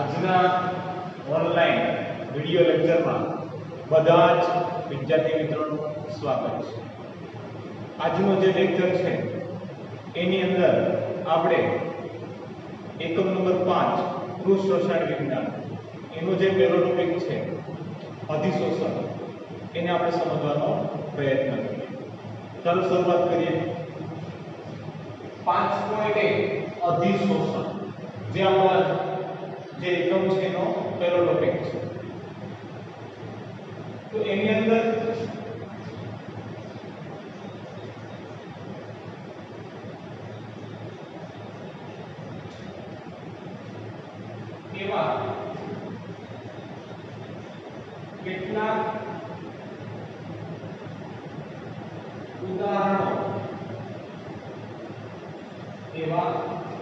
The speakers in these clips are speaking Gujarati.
આજના ઓનલાઈન વિડિયો લેક્ચરમાં બધા જ વિદ્યાર્થી મિત્રોનું સ્વાગત છે। આજનો જે લેક્ચર છે એની અંદર આપણે એકમ નંબર 5 કૃષિ રસાયણ વિજ્ઞાન એનો જે પહેલો ટોપિક છે અધિશોષણ એને આપણે સમજવાનો પ્રયત્ન કરીએ। ચાલો શરૂઆત કરીએ। 5.1 અધિશોષણ જે આપણા જે એકમ છે એનો પહેલો ટોપિક છે। તો એની અંદર એવા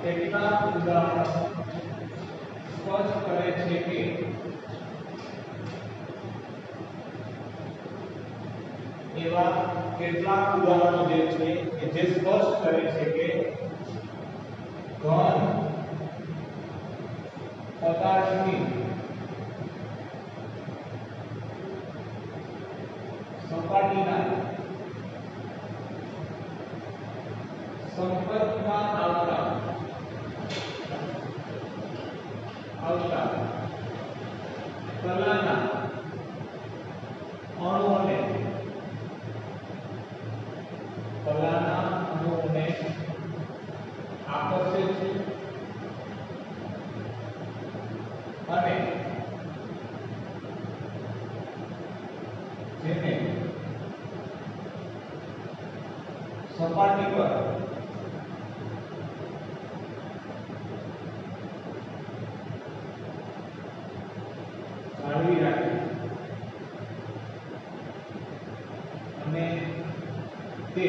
કેટલાક ઉદાહરણો સ્પષ્ટ કરે છે કે એવા કેટલાક ઉદાહરણો જે છે કે જે સ્પષ્ટ કરે છે કે ઘન પદાર્થની સપાટીના સંપર્કમાં આવતા કલાના અણુઓને આકર્ષે છે અને જેને સપાટી પર જાળવી રાખે અને તે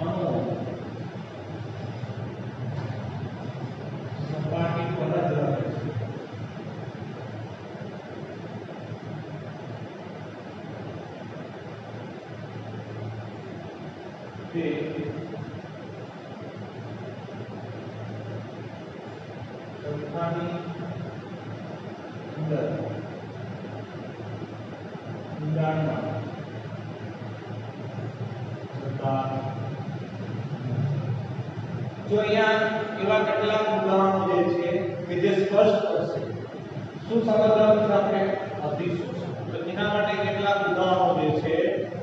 અણુઓ સપાટી પર જ રહે છે। જથ્થાની અંદર ઊંડાણમાં જતા જો અહીંયા એવા કેટલાક ઉદાહરણો જે છે કે જે સ્પષ્ટ કરશે શું સમજવાનું છે આપણે અધિશોષણ। તો એના માટે કેટલાક ઉદાહરણો જે છે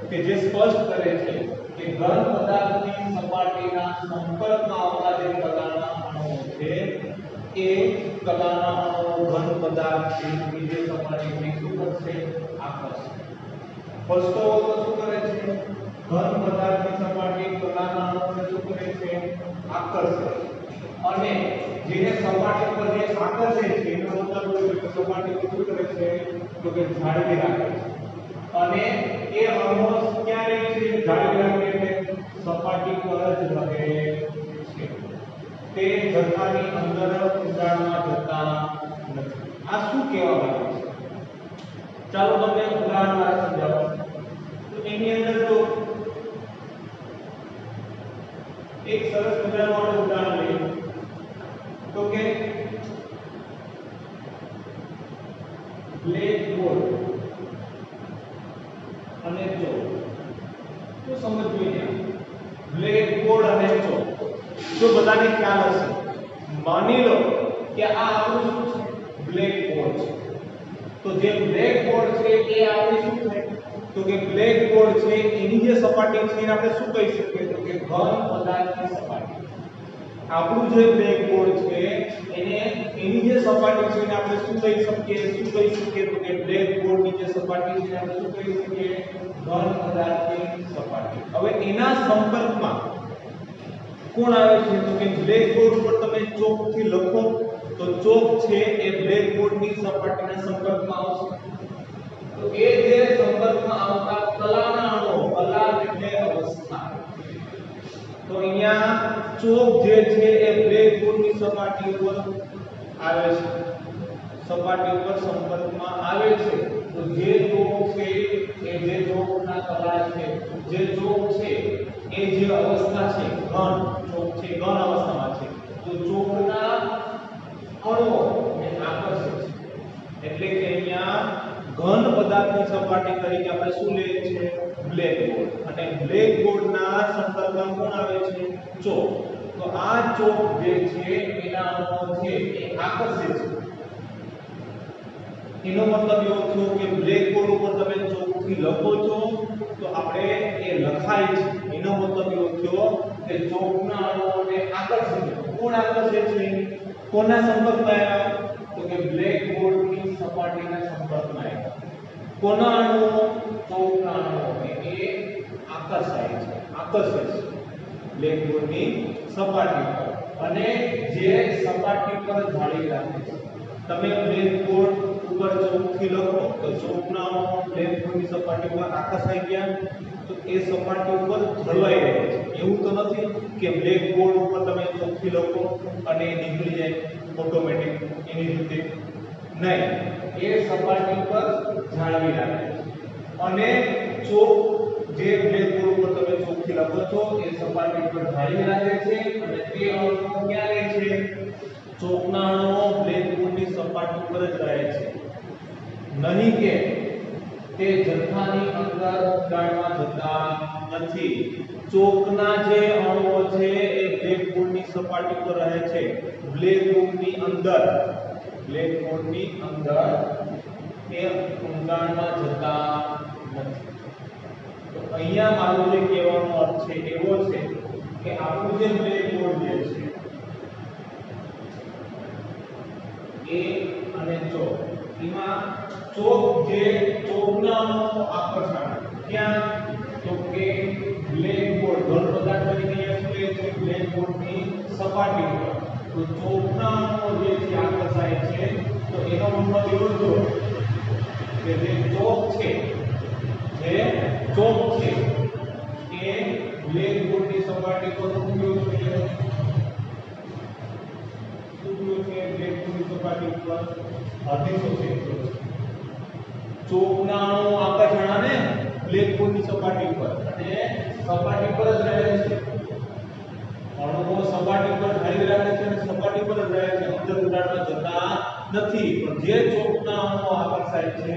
કે જે સ્પષ્ટ કરે છે કે ઘન પદાર્થની સપાટીના સંપર્કમાં આવતા જે કલાના અણુઓ છે એ કલાના અણુઓ ઘન પદાર્થની બીજી સપાટીને શું કરશે આકર્ષશે। ફર્સ્ટ ઓફ ઓલ શું કરે છે ઘન પદાર્થની સપાટી કલાના અણુઓને શું કરે છે આકર્ષે અને જેને સપાટી પર જે આકર્ષે છે એનો મતલબ એ કે સપાટી પર શું કરે છે તો કે જાળવી રાખે છે અને એ અણુઓ ક્યાં રહે છે જાળવી રાખે એટલે સપાટી પર જ રહે છે તે જથ્થાની અંદર ઊંડાણમાં જતા નથી। આ શું કહેવા માંગે છે ચાલો તમને ઉદાહરણ દ્વારા સમજાવું। તો એની અંદર જો એક સરસ મજાનું આપણે ઉદાહરણ લઈએ તો કે બ્લેક બોર્ડ અને ચોક। તો સમજવું બ્લેક બોર્ડ અને ચોક જો બધાને ખ્યાલ હશે માની લો કે આ આપણું શું છે બ્લેક બોર્ડ છે। તો જે બ્લેક બોર્ડ છે એ આપણે શું છે તો કે બ્લેક બોર્ડ છે એની જે સપાટી છે એને આપણે શું કહી શકીએ તો કે ઘન પદાર્થની સપાટી। આપણું જે બ્લેક બોર્ડ છે એને એની જે સપાટી છે એને આપણે શું કહી શકીએ તો કે બ્લેક બોર્ડની જે સપાટી છે આપણે શું કહી શકીએ ઘન પદાર્થની સપાટી। હવે એના સંપર્કમાં કોણ આવે છે તો કે બ્લેક બોર્ડ ઉપર તમે ચોકથી લખો તો ચોક છે એ બ્લેક બોર્ડની સપાટીના સંપર્કમાં આવશે। તો એ જે સંપર્કમાં આવતા કલાના અણુઓ કલા એટલે અવસ્થા તો અહીંયા ચોક જે છે એ બ્લેક બોર્ડની સપાટી ઉપર આવે છે સપાટી ઉપર સંપર્કમાં આવે છે તો જે ચોક છે એ જે ચોકના કલા છે જે ચોક છે એ જે અવસ્થા છે ઘન ચોક છે પદાર્થની સપાટી તરીકે આપણે શું લઈએ છીએ? બ્લેકબોર્ડ. અને બ્લેકબોર્ડના સંદર્ભમાં કોણ આવે છે? ચોક. તો આ ચોક જે છે એના અણુઓ છે એ આકર્ષે છે. એનો મતલબ એવો થયો કે બ્લેકબોર્ડ ઉપર તમે ચોકથી લખો છો તો આપણે એ લખાય છે. એનો મતલબ એવો થયો કે ચોકના અણુઓને આકર્ષે છે. કોણ આકર્ષે છે? કોના સંપર્કમાં આવ્યા? તો કે બ્લેકબોર્ડની સપાટીના સંપર્કમાં આવ્યા. કોના અણુઓ? ચોકના અણુઓને એ આકર્ષાય છે, આકર્ષે છે બ્લેકબોર્ડની સપાટી પર, અને જે સપાટી પર જાળી રાખે છે. તમે બ્લેકબોર્ડ ઉપર ચોકથી લખો તો ચોકના અણુઓ બ્લેકબોર્ડની સપાટી પર આકર્ષાઈ ગયા તો એ સપાટી ઉપર જળવાઈ રહે છે. એવું તો નથી કે બ્લેકબોર્ડ ઉપર તમે ચોકથી લખો અને એ નીકળી જાય ઓટોમેટિક એની રીતે. નહીં, એ સપાટી પર જાળવી રાખે છે. અને ચોક જે બ્લેકબોર્ડ ઉપર તમે ચોકથી લખો છો એ સપાટી પર જાળવી રાખે છે અને તે અણુઓ ક્યાં રહે છે? ચોકના અણુઓ બ્લેકબોર્ડની સપાટી પર જ રહે છે. નહીં કે તે જથ્થાની અંદર ઉડાડવા જતા નથી. ચોકના જે અણુઓ છે એ બ્લેકબોર્ડની સપાટી પર રહે છે. બ્લેકબોર્ડની અંદર એ ઊંડાણમાં જતા નથી. તો અહીંયા મારું જે કહેવાનો અર્થ છે એવો છે કે આપણું જે બ્લેકબોર્ડ જે છે એ અને ચોક, એમાં ચોકના અણુઓ આકર્ષણ ક્યાં? તો કે બ્લેકબોર્ડ ઘન પદાર્થ તરીકે અહીંયા શું છે? બ્લેકબોર્ડની સપાટી પર. તો ચોકના અણુઓ જે છે આકર્ષાય છે. તો એનો મતલબ એવો થયો કે જે ચોક છે એ બ્લેકબોર્ડની સપાટી પર ઉભ્યો છે. બ્લેકબોર્ડની સપાટી ઉપર અધિશોષિત છે. ચોકના અણુઓ આકર્ષણ ને બ્લેકબોર્ડની સપાટી પર અને સપાટી પર જ રહે છે. અણુઓ સપાટી પર જાળી રાખે છે અને સપાટી પર જ રહે છે. અંદર ઉડાડવા જતા નથી. પણ જે ચોકના અણુઓ આકર્ષાય છે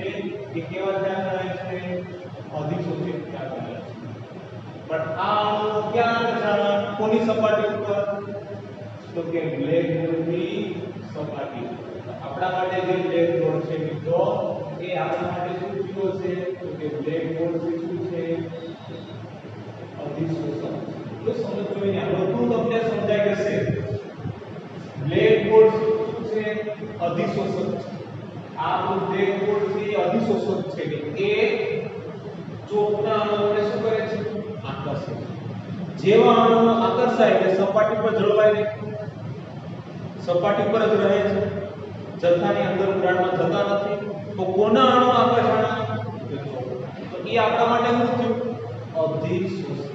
એ કેવા ધ્યાન રહે છે? અધિશોષિત ધ્યાન રહે છે. પણ આ અણુઓ ક્યાં આકર્ષાય? કોની સપાટી ઉપર? તો કે બ્લેકબોર્ડની સપાટી ઉપર. આપણા માટે જે બ્લેકબોર્ડ છે મિત્રો એ આપણા માટે શું થયો છે? તો કે બ્લેકબોર્ડ શું છે? અધિશોષક. તો સમજો ને આ બધું તમને સમજાઈ જશે. બ્લેકબોર્ડ શું છે? અધિશોષક છે. આ બ્લેકબોર્ડ છે અધિશોષક છે કે એ ચોકના અણુઓને શું કરે છે? આકર્ષે છે. જેવા અણુઓ આકર્ષાય એટલે સપાટી પર જળવાય રહે, સપાટી પર જ રહે છે. જથ્થાની અંદર ઉડાડમાં જતા નથી. તો કોના અણુ આકર્ષણ? તો એ આપણા માટે શું થયું? અધિશોષિત.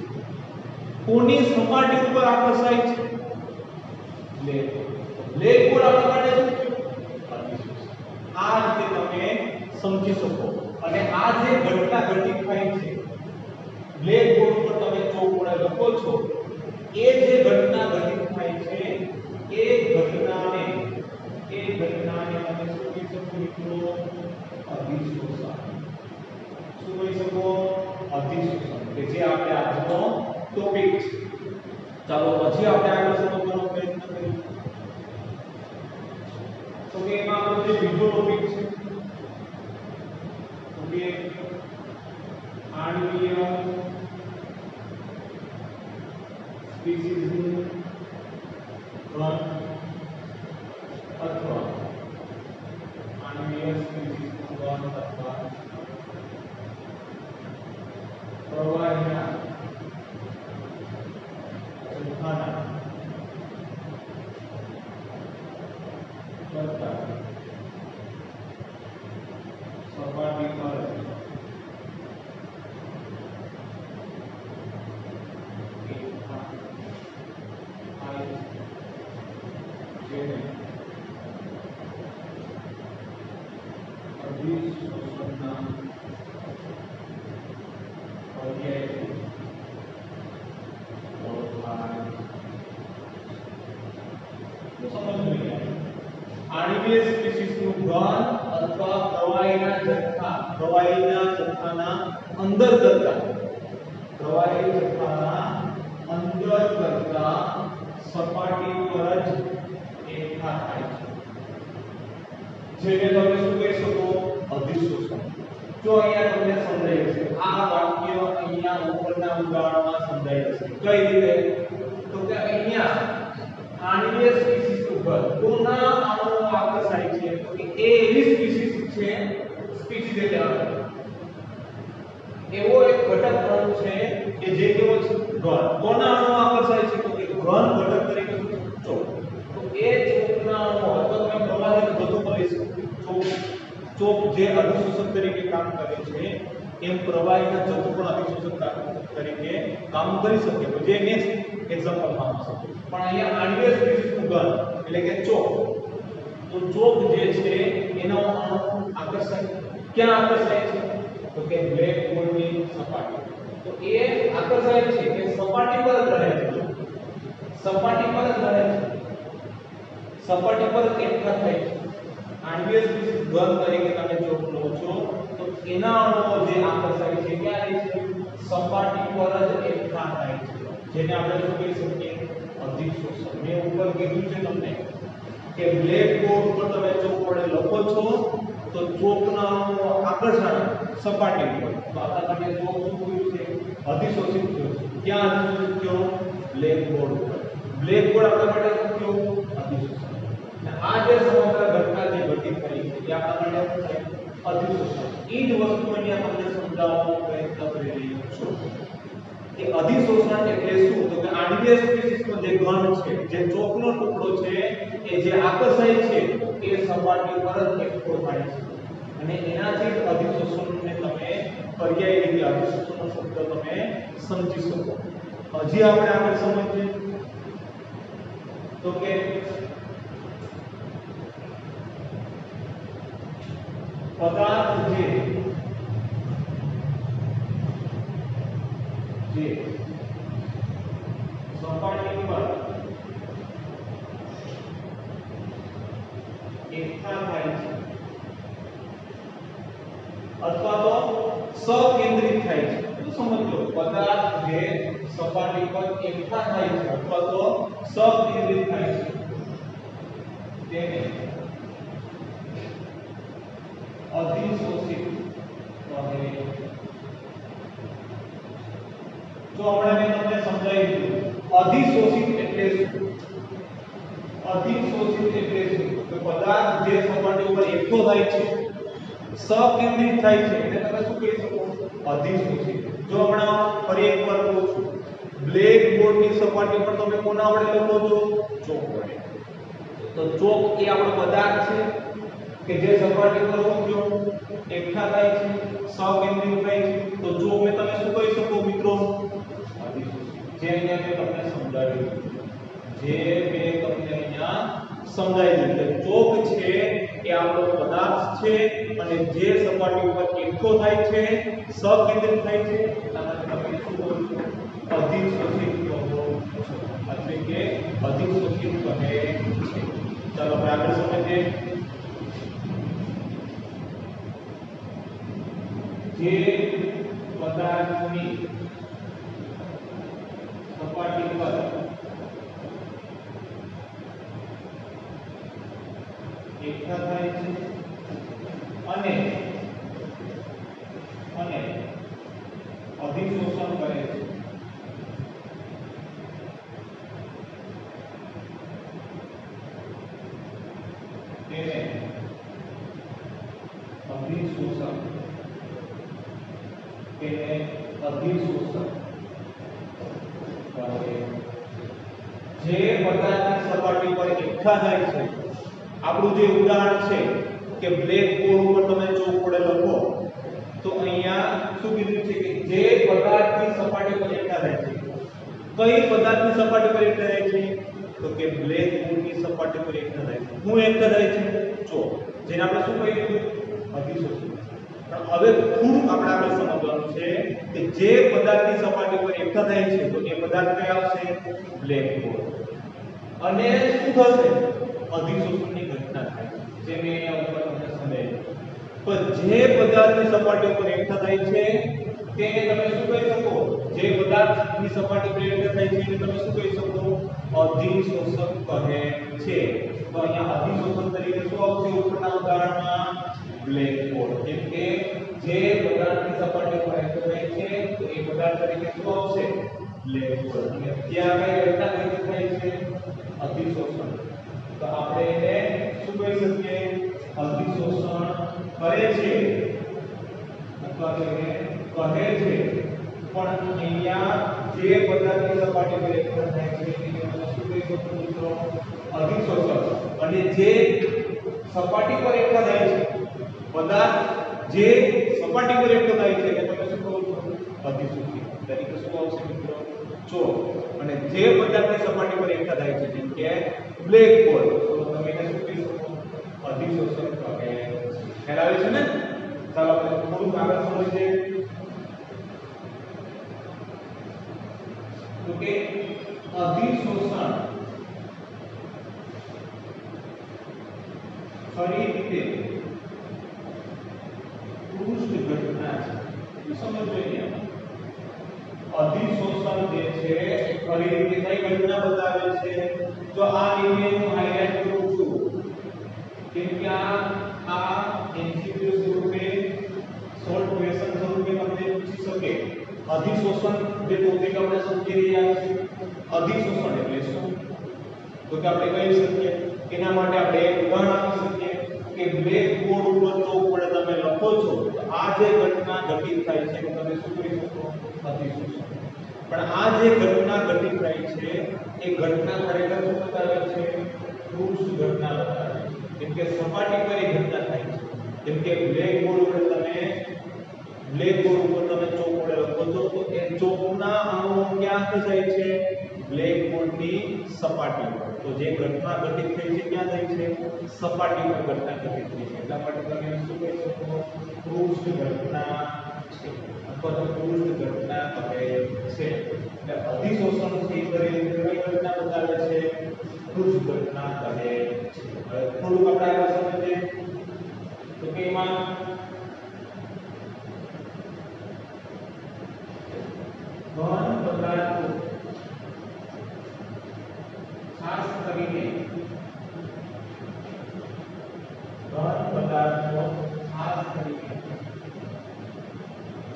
કોની સપાટી ઉપર આકર્ષાય છે? બ્લેકબોર્ડ આપણા માટે શું થયું? અધિશોષિત. આ રીતે તમે સમજી શકો. અને આ જે ઘટના ઘટિત થાય છે બ્લેકબોર્ડ ઉપર તમે ચોક વડે લખો છો એ જે ઘટના ઘટિત થાય છે એ ઘટનાને તમે શું કહી શકો મિત્રો? અધિશોષણ. શું કહી શકો? અધિશોષણ. કે જે આપણે આજનો ટોપિક છે. ચાલો પછી આપણે આગળ સમજવાનો પ્રયત્ન કરીએ. તો કે એમાં આપણો જે બીજો ટોપિક છે તો કે આણ્વીય સ્પીસીઝનું ઘન અથવા આણ્વીય સ્પીસીઝનું ઘન અથવા પ્રવાહીના જથ્થાના કરતા સપાટી પર જેને અધિશોષણના પર્યાયથી ઓળખાય. તો સમજવું જોઈએ આણ્વીય સ્પીસીઝનું ઘન અથવા પ્રવાહીના જથ્થા પ્રવાહીના જથ્થાના અંદર કરતા પ્રવાહી જથ્થાના અંદર કરતા સપાટી પર જ એકઠા થાય છે, જેને તમે શું કહી શકો? અધિશોષણ. જો અહીંયા તમને સમજાય છે આ વાક્ય અહીંયા ઉપરના ઉદાહરણમાં સમજાય છે. કઈ રીતે? તો કે અહીંયા આણ્વીય સ્પીસીસ ઉપર કોના અણુઓ આકર્ષાય છે? તો કે એ એવી સ્પીસીસ છે, સ્પીસીસ એટલે એવો એક ઘટક અણુ છે કે જે કેવો છે? ઘન. કોના અણુઓ આકર્ષાય છે? તો કે ઘન ઘટક તરીકે ચોક. તો એ ચોકના અણુઓ અથવા તમે પ્રવાહીનો જથ્થો કરી શકો. ચોક જે અધિશોષક તરીકે કામ કરે છે એમ પ્રવાહીના જથ્થો પણ અધિશોષક તરીકે કામ કરી શકે છે, જે નેક્સ્ટ એક્ઝામ્પલમાં આવશે. પણ અહીંયા આણ્વીય સ્પીસીસનું ઘન એટલે કે ચોક. તો ચોક જે છે એનો અણુ આકર્ષાય ક્યાં આકર્ષાય છે? તો કે બ્લેક બોર્ડની સપાટી. તો એ આકર્ષાય છે કે સપાટી પર જ રહે છે, સપાટી પર જ રહે છે, સપાટી પર એકઠા થાય છે. આણ્વીય સ્પીસીસ ઘન તરીકે તમે ચોક લો છો તો એના અણુઓ જે આકર્ષાય છે ક્યાં રહે છે? સપાટી પર જ એકઠા થાય છે, જેને આપણે શું કહી શકીએ? અધિશોષણ. મેં ઉપર કીધું છે તમને કે બ્લેક બોર્ડ ઉપર તમે ચોક વડે લખો છો તો ચોકના અણુઓ આકર્ષણ સપાટી પર. તો આપણા માટે ચોક શું થયું છે? અધિશોષિત થયો છે. ક્યાં અધિશોષિત થયો? બ્લેક બોર્ડ ઉપર. બ્લેક બોર્ડ આપણા માટે શું થયું? અધિશોષણ. આ જે સમગ્ર ઘટના જે ઘટિત થઈ છે એ આપણા માટે શું છે? અધિશોષણ. એ જ વસ્તુ અહીંયા તમને સમજાવવાનો પ્રયત્ન કરી રહ્યો છું કે અધિશોષણ એટલે શું? તો કે આણ્વીય સ્પીસીસનો જે ઘન છે, જે ચોકનો ટુકડો છે એ જે આકર્ષાય છે એ સપાટી પર જ એકઠો થાય છે અને એનાથી જ અધિશોષણને તમે પર્યાય રીતે અધિશોષણનો શબ્દ તમે સમજી શકો. હજી આપણે આગળ સમજીએ તો કે પદાર્થ જે સપાટી પર એકઠા થાય છે અથવા તો સકેન્દ્રિત થાય છે. તો સમજો પદાર્થ જે સપાટી પર એકઠા થાય છે અથવા તો સકેન્દ્રિત થાય છે તેને અધિશોષિત કહે. તો હમણાં મેં તમને સમજાવી દીધું અધિશોષિત એટલે શું? અધિશોષિત એટલે શું? તો પદાર્થ જે સપાટી ઉપર એકઠો થાય છે, સકેન્દ્રિત થાય છે એટલે તમે શું કહી શકો? અધિશોષિત. જો હમણાં ફરી એકવાર કહું છું, બ્લેક બોર્ડની સપાટી પર તમે કોના વડે લખો છો? ચોક વડે. તો ચોક એ આપણો પદાર્થ છે કે જે સપાટી પર એકઠા થાય છે, સકેન્દ્રિત થાય છે. તો ચોક ને તમે શું કહી શકો મિત્રો? જે અહીંયા મેં તમને સમજાવી દીધું. ચોક છે એ આપણો પદાર્થ છે અને જે સપાટી ઉપર એકઠો થાય છે, સકેન્દ્રિત થાય છે એટલા માટે તમે શું કહો છો? અધિશોષિત કહો છો એટલે કે અધિશોષિત કહે છે. ચાલો આપણે આગળ સમજીએ. જે પદાર્થની સપાટી પર એકઠા થાય છે અને અધિશોષણ કરે છે તેને અધિશોષણ કહે. જે પદાર્થની સપાટી પર એકઠા થાય છે, આપણું જે ઉદાહરણ છે કે બ્લેક બોર્ડ ઉપર તમે ચોક વડે લખો તો અહીંયા શું કીધું છે કે જે પદાર્થની સપાટી પર એકઠા થાય છે. કઈ પદાર્થની સપાટી પર એકઠા થાય છે? તો કે બ્લેક બોર્ડની સપાટી પર એકઠા થાય છે. શું એકઠા થાય છે? ચોક. જેને આપણે શું કહી દીધું? અધિશોષિત. પણ હવે થોડું આપણે આગળ સમજવાનું છે કે જે પદાર્થની સપાટી પર એકઠા થાય છે તો એ પદાર્થ કયો આવશે? Black board. અને શું થશે? અધિશોષણની ઘટના થાય છે, જે મેં અહીંયા ઉપર તમને સમજાવ્યું. તો જે પદાર્થની સપાટી ઉપર એકઠા થાય છે તેને તમે શું કહી શકો? જે પદાર્થની સપાટી પર એકઠા થાય છે એને તમે શું કહી શકો? અધિશોષક કહે છે. તો અહીંયા અધિશોષક તરીકે શું આવશે ઉપરના ઉદાહરણમાં? બ્લેકબોર્ડ. કેમ કે જે પદાર્થની સપાટી પર એકઠા થાય છે તો એ પદાર્થ તરીકે શું આવશે? બ્લેકબોર્ડ. અને ત્યાં કઈ ઘટના તરીકે થાય છે? અધિશોષણ. તો આપણે એને શું કહી શકીએ? અધિશોષણ કરે છે અથવા તો એને કહે છે. પણ અહીંયા જે પદાર્થની સપાટી પર એકઠા થાય છે એને તમે શું કહી શકો મિત્રો? અધિશોષક. અને જે સપાટી પર એકઠા થાય છે પદાર્થ જે સપાટી પર એકઠો થાય છે એને તમે શું કહો છો? અધિશોષી તરીકે શું આવશે મિત્રો? જો અને જે પદાર્થની સપાટી પર એકઠા થાય છે જેમ કે બ્લેકબોર્ડ તો તમે એને શું કહી શકો? અધિશોષક કહે છે. ખ્યાલ આવે છે ને? ચાલો આપણે થોડું આગળ સમજીએ. તો કે અધિશોષણ ખરી રીતે પૃષ્ઠ ઘટના છે. શું સમજવું જોઈએ? અધિશોષણ જે છે એ ખરી રીતે કઈ ઘટના બતાવે છે? જો આ રીતે હું હાઇલાઇટ કરું છું કેમ કે આ એમસીક્યુ સ્વરૂપે શોર્ટ ક્વેશ્ચન સ્વરૂપે તમને પૂછી શકે. અધિશોષણ જે ટોપિક આપણે સમજી રહ્યા છીએ અધિશોષણ એટલે શું? તો કે આપણે કહી શકીએ એના માટે આપણે એક ઉદાહરણ આપી શકીએ કે બ્લેકબોર્ડ ઉપર ચોક વડે તમે લખો છો તો આ જે ઘટના ઘટિત થાય છે તમે શું કરી શકો? અધિશોષણ. પણ આ જે ઘટના ઘટિત થાય છે એ ઘટના ખરેખર શું બતાવે છે? પૃષ્ઠ ઘટના બતાવે છે. કેમ કે સપાટી પર એ ઘટના થાય છે. જેમ કે બ્લેકબોર્ડ ઉપર તમે ચોક વડે લખો છો તો એ ચોકના અણુઓ ક્યાં જાય છે? બ્લેકબોર્ડની સપાટી પર. તો જે ઘટના ઘટિત થઈ છે ક્યાં થઈ છે? સપાટી પર ઘટના ઘટિત થઈ છે. એટલા માટે તમે શું કહી શકો? પૃષ્ઠ ઘટના છે અથવા તો પૃષ્ઠ ઘટના કહે છે. એટલે અધિશોષણ થી કઈ ઘટના બતાવે છે? પૃષ્ઠ ઘટના કહે છે. હવે થોડુંક આપણે આગળ સમજીએ તો કે એમાં ઘન પદાર્થો ખાસ કરીને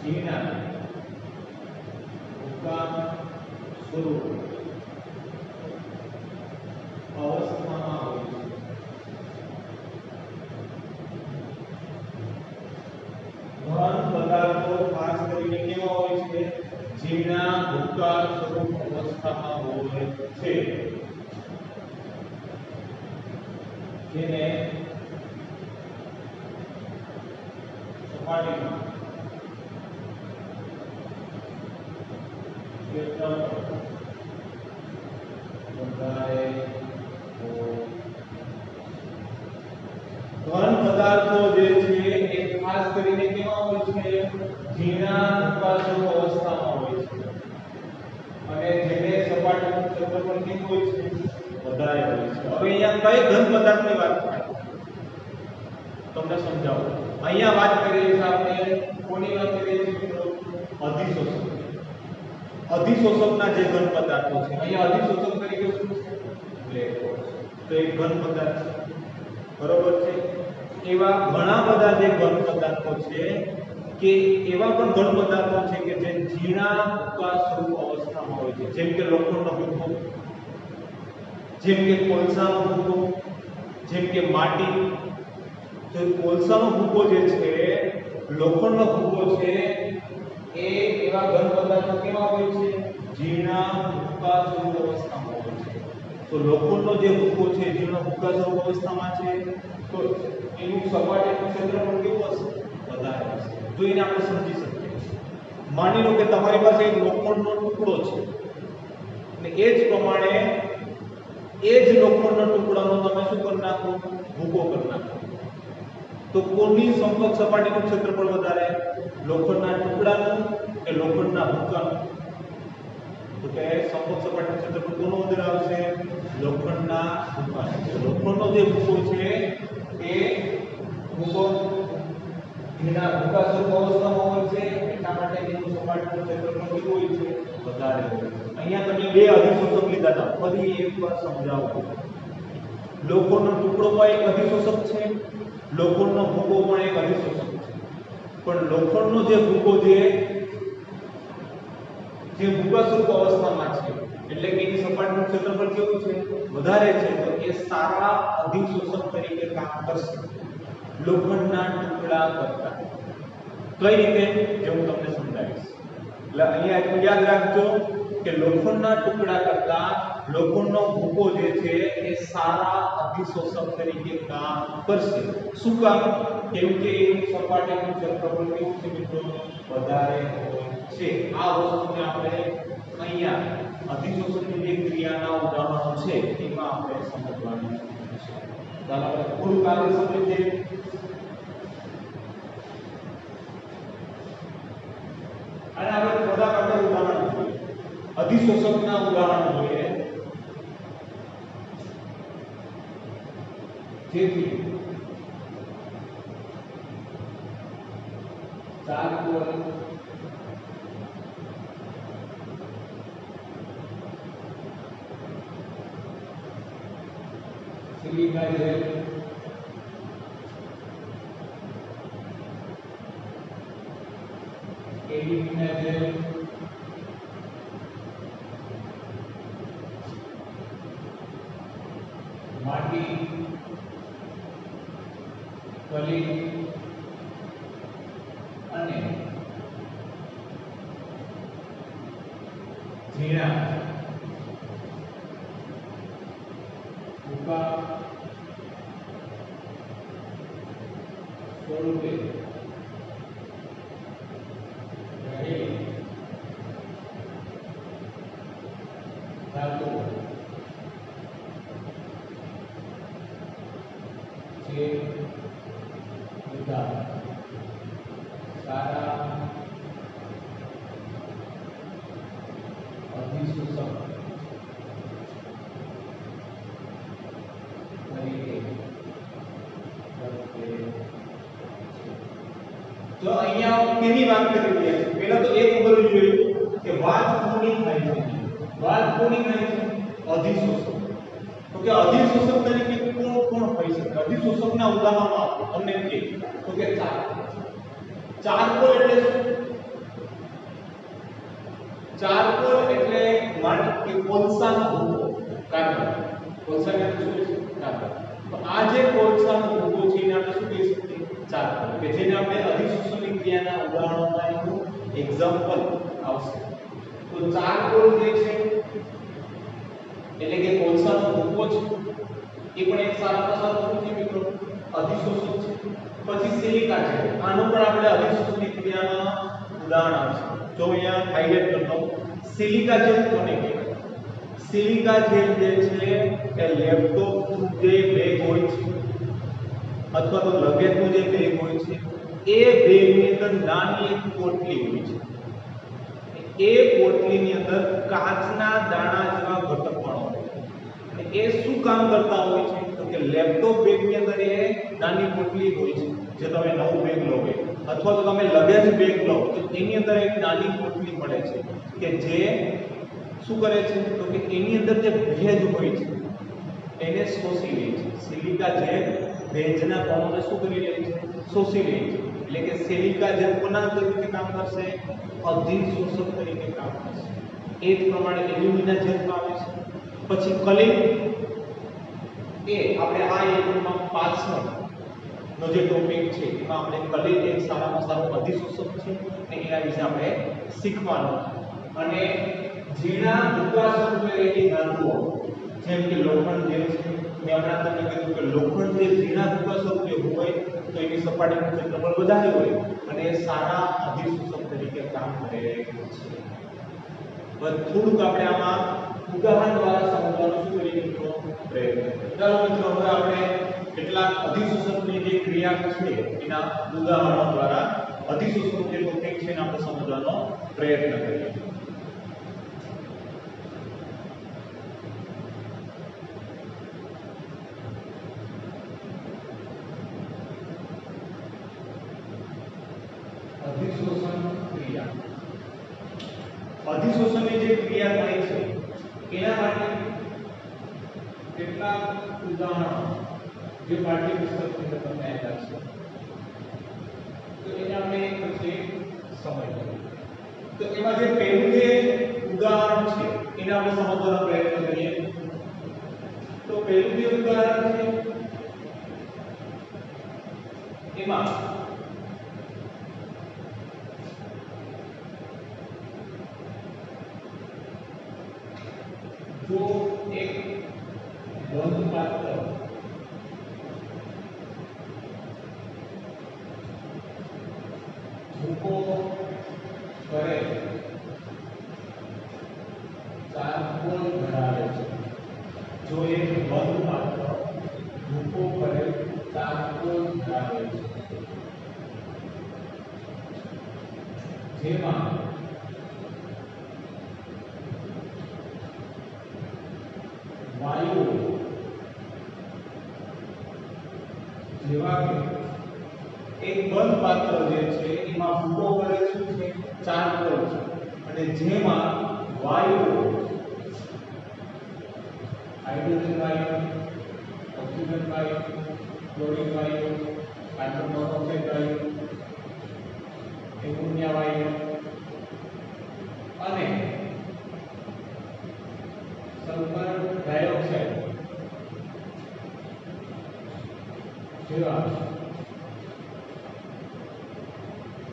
ઝીણા ભૂકા સ્વરૂપ અવસ્થામાં હોય છે. ઘન પદાર્થો ખાસ કરીને કેવા હોય છે? ઝીણા ભૂકા સ્વરૂપ અવસ્થામાં હોય છે. જેને સપાટીમાં ઘન પદાર્થો જે છે એ ખાસ કરીને કેવા હોય છે? ઝીણા ભૂકા સ્વરૂપ અવસ્થામાં હોય છે અને જેને સપાટીનું ક્ષેત્રફળ કેટલું હોય છે? વધારે હોય છે. હવે અહીંયા કઈ ઘન પદાર્થની વાત થાય તમને સમજાવું. અહીંયા વાત કરીએ છીએ આપણે કોની વાત કરીએ છીએ મિત્રો? અધિશોષક. અધિશોષકના જે ઘન પદાર્થો છે અહીંયા અધિશોષક તરીકે શું છે? બ્લેકબોર્ડ. તો એક ઘન પદાર્થ છે. બરોબર છે. એવા ઘણા બધા જે ઘન પદાર્થો છે કે એવા પણ ઘન પદાર્થો છે કે જે ઝીણા ભૂકા સ્વરૂપ અવસ્થામાં હોય છે. જેમ કે લોખંડનો ભૂકો, જેમ કે કોલસાનો ભૂકો, જેમ કે માટી. તો કોલસાનો ભૂકો જે છે, લોખંડનો ભૂકો છે એ એવા ઘન પદાર્થો કેવા હોય છે? ઝીણા ભૂકા સ્વરૂપ અવસ્થામાં હોય છે. તો લોખંડનો જે ભૂકો છે ઝીણા ભૂકા સ્વરૂપ અવસ્થામાં છે તો એનું સપાટીનું ક્ષેત્રફળ કેવું હશે? વધારે હશે. જો એને આપણે સમજી શકીએ. માની લો કે તમારી પાસે એક લોખંડનો ટુકડો છે અને એ જ પ્રમાણે એ જ લોખંડના ટુકડાનો તમે શું કરી નાખો? ભૂકો કરી નાખો. તો કોની સમકક્ષ સપાટીનું ક્ષેત્રફળ વધારે? લોખંડના ટુકડાનું કે લોખંડના ભૂકાનું? તો કે સમકક્ષ સપાટીનું ક્ષેત્રફળ કોનું વધારે આવશે? લોખંડના ભૂકાનું. લોખંડનો જે ભૂકો છે એ ભૂકો જેના ભૂકા સ્વરૂપ અવસ્થામાં હોય છે એટલા માટે તેનું સપાટીનું ક્ષેત્રફળ કેટલું હોય છે વધારે હોય છે અહીંયા તમે બે અધિશોષક લીધા હતા ફરી એકવાર સમજાવું લોખંડનો ટુકડો પણ એક અધિશોષક છે લોખંડનો ભૂકો પણ એક અધિશોષક છે પણ લોખંડનો જે ભૂકો જે ભૂકા સ્વરૂપ અવસ્થામાં છે એટલે કે એની સપાટીનું ક્ષેત્રફળ કેવું છે વધારે છે તો એ સારા અધિશોષક તરીકે કામ કરશે લોખંડના ટુકડા કરતા કઈ રીતે જે હું તમને સમજાવીશ એટલે અહીંયા એટલું યાદ રાખજો કે લોખંડના ટુકડા કરતા લોખંડનો ભૂકો જે છે એ સારા અધિશોષક તરીકે કામ કરશે શું કામ કેમ કે એની સપાટીનું ક્ષેત્રફળ કેવું છે મિત્રો વધારે છે આ વસ્તુને આપણે અહીંયા અધિશોષકની જે ક્રિયાના ઉદાહરણો છે એમાં આપણે સમજવાનું છે ચાલો આપણે થોડું કાર્ય સમજીએ અને આપણે થોડા આપણે ઉદાહરણ જોઈએ અધિશોષકના ઉદાહરણ જોઈએ જેથી ચાર્કોલ સિલિકા જેલ એલ્યુમિના જેલ માટી કલી અને ઝીણા ભૂકા સ્વરૂપે ધાતુ જે બધા સારા અધિશોષક તરીકે જો અહીંયા કેની વાત કરી રહ્યા છે પહેલા તો એ ખબર જોઈએ કે વાત કોની થાય છે વાત કોની થાય છે અધિશોષક તો કે અધિશોષક તરીકે કોણ હોઈ શકે અધિશોષકના ઉદાહરણો આપો તમને કે તો કે ચારકોલ એટલે શું ચારકોલ એટલે માટી કે કોલસાનો ભૂકો કાર્બન કોલસાને શું છે કાર્બન તો આ જે કોલસાનો ભૂકો છે એને આપણે શું કહી શકીએ ચારકોલ કે જેને આપણે અધિશોષણની ક્રિયાના ઉદાહરણોમાં એનું એક્ઝામ્પલ આવશે તો ચારકોલ જે છે એટલે કે કોલસાનો ભૂકો છે એ પણ એક સારા શું છે મિત્રો અધિશોષક છે પછી સિલિકા છે આનો પણ આપણે અધિશોષણની ક્રિયામાં ઉદાહરણ આવશે જો અહીંયા હાઇલાઇટ કરતો સિલિકા જેલ કોને કહેવાય સિલિકા જેલ જે છે એ લેપટોપ જે બેગ હોય છે અથવા તો લગેજનું જે બેગ હોય છે એ બેગની અંદર નાની એક પોટલી હોય છે એ પોટલીની અંદર કાચના દાણા જેવા ઘટક પણ હોય છે એ શું કામ કરતા હોય છે તો કે લેપટોપ બેગની અંદર એ નાની પોટલી હોય છે જે તમે નવું બેગ લો અથવા તો તમે લગેજ બેગ લો તો એની અંદર એક નાની પોટલી મળે છે કે જે શું કરે છે તો કે એની અંદર જે ભેજ હોય છે એને શોષી લે છે સિલિકા જેલ ભેજના કણોને શું કરી લે છે શોષી લે છે એટલે કે સિલિકા જેલ કોના તરીકે કામ કરશે અધિશોષક તરીકે કામ કરશે એ જ પ્રમાણે એલ્યુમિના જેલમાં આવે છે પછી કલિન એ આપણે આ એકમમાં પાછળ નો જે ટોપિક છે એમાં આપણે કલિન એક સારામાં સારો અધિશોષક છે અને એના વિશે આપણે શીખવાનું અને ઝીણા ભૂકા સ્વરૂપે રહેલી ધાતુઓ જેમ કે લોખંડ જે છે મેં હમણાં તમને કીધું કે લોખંડ જે ઝીણા ભૂકા સ્વરૂપે હોય તો એની સપાટીનું ક્ષેત્રફળ વધારે હોય અને એ સારા અધિશોષક તરીકે કામ કરે છે થોડુંક આપણે આમાં ઉદાહરણ દ્વારા સમજવાનો શું કરીએ મિત્રો પ્રયત્ન ચાલો મિત્રો હવે આપણે કેટલાક અધિશોષકની જે ક્રિયા છે એના ઉદાહરણો દ્વારા અધિશોષકનું જે ટોપિક છે એને આપણે સમજવાનો પ્રયત્ન કરીએ અધિશોષણ ક્રિયા. અધિશોષણની જે ક્રિયા થાય છે એના માટે કેટલાક ઉદાહરણો જે પાઠ્યપુસ્તકની અંદર તમને આપ્યા છે તો એને આપણે એક પછી સમજીએ. તો એમાં જે પહેલું જે ઉદાહરણ છે એને આપણે સમજવાનો પ્રયત્ન કરીએ. તો પહેલું જે ઉદાહરણ છે એમાં જો એક બંધ પાત્ર ભૂકો કરે ચારકોલ ધરાવે છે. જો એક બંધ પાત્ર ભૂકો કરે ચારકોલ ધરાવે છે જેમાં વાયુ જેવા કે એક બંધ પાત્ર જે છે એમાં ભૂકો કરે છે ચારકોલ છે અને જેમાં વાયુ હાઇડ્રોજન વાયુ, ઓક્સિજન વાયુ, ક્લોરીન વાયુ, કાર્બન મોનોક્સાઇડ વાયુ, એમોનિયા વાયુ અને સલ્ફર ડાયોક્સાઇડ જેવા